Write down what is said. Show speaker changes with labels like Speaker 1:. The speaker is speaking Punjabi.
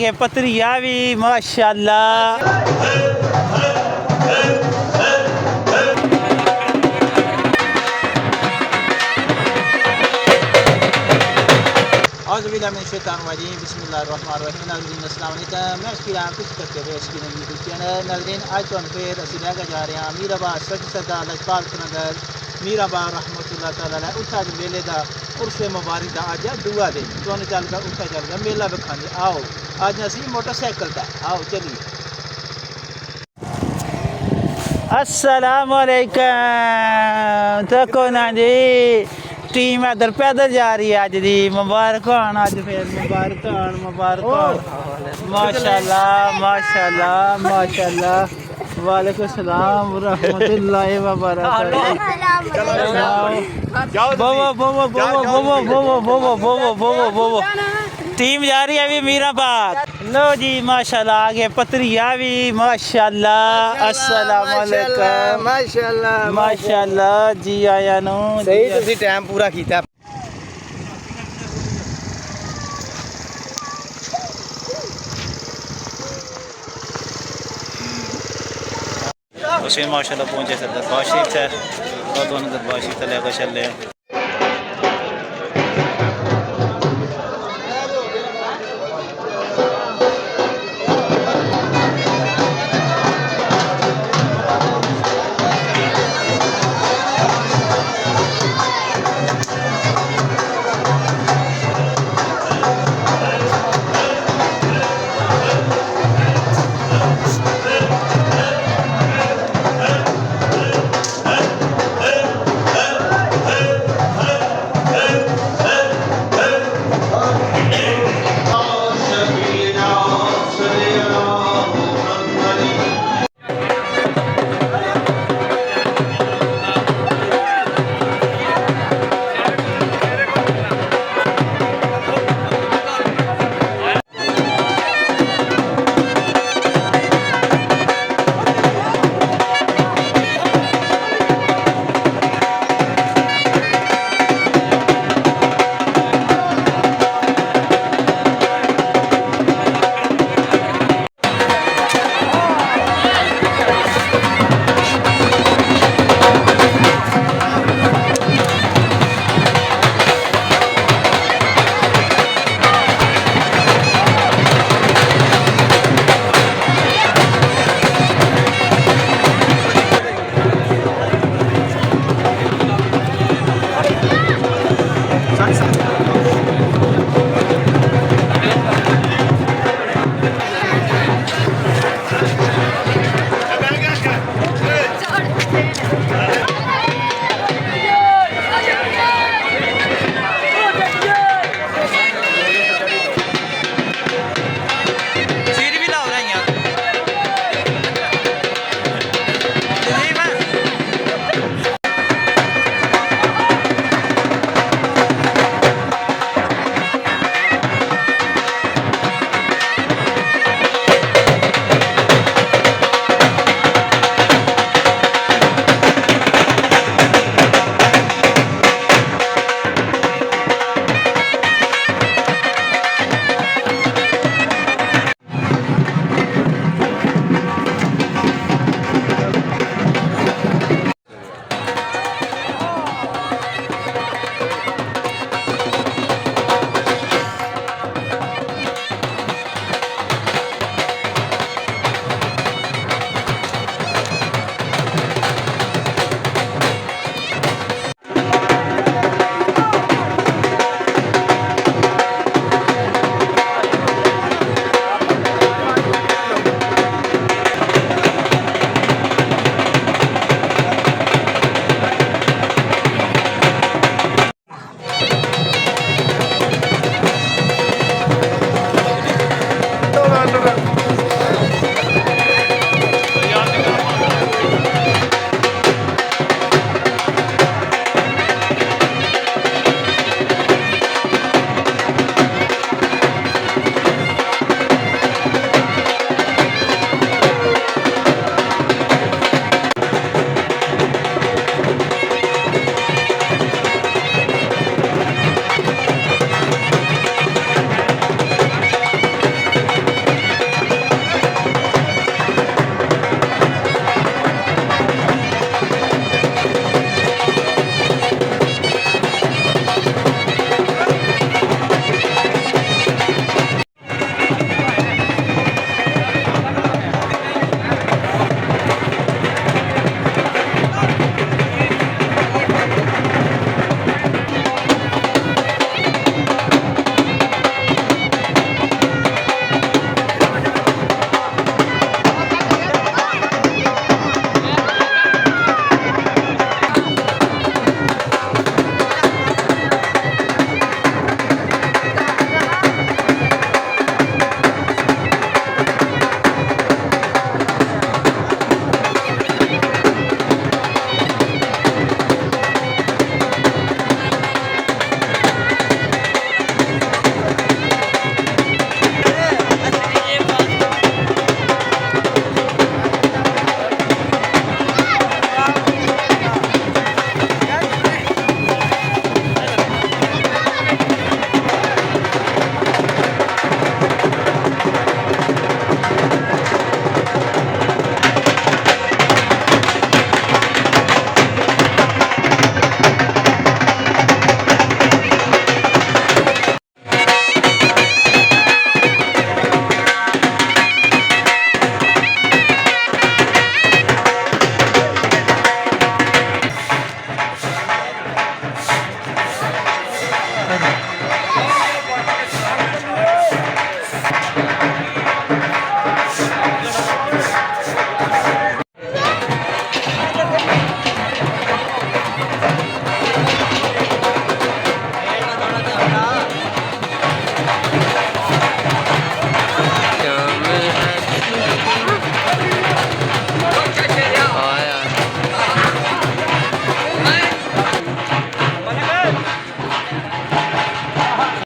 Speaker 1: یہ پتریا بھی ماشاءاللہ. اعوذ باللہ من الشیطان الرجیم. بسم اللہ الرحمن الرحیم. ناظرین السلام علیکم. میں شکیل احمد کچھ کرتے ہوئے شکیل یوٹیوب چینل. ناظرین اج تو پھر اسی لے کے جا رہے ہیں میراں سچ سدا لجپال نگر میراں رحمت اللہ تعالی علیہ اتھا دے میلے دا عرس مبارک دا اج دعا دے تو چل گا اتھا چل گا میلہ وکھانے. آؤ اج اسی موٹر سائیکل تے آؤ چلیے. السلام علیکم. تکو نا جی ٹیم ادھر پیدل جا رہی ہے اج دی. مبارک ہون اج پھر مبارک ہون مبارک ہون. ماشاءاللہ ماشاءاللہ ماشاءاللہ. وعلیکم السلام ورحمۃ اللہ وبرکاتہ. بوو بوو بوو بوو بوو بوو بوو بوو بوو. ٹیم جا رہی ہے ابھی میراںپاک. لو جی ماشاءاللہ آگے پتریا بھی ماشاءاللہ. السلام علیکم.
Speaker 2: ماشاءاللہ
Speaker 1: ماشاءاللہ جی آیا نو.
Speaker 2: صحیح تسی ٹائم پورا کیتا.
Speaker 1: حسین ماشاءاللہ پہنچے تھے دربار شریف سے اور دونوں دربار شریف سے لے کر چل رہے ہیں.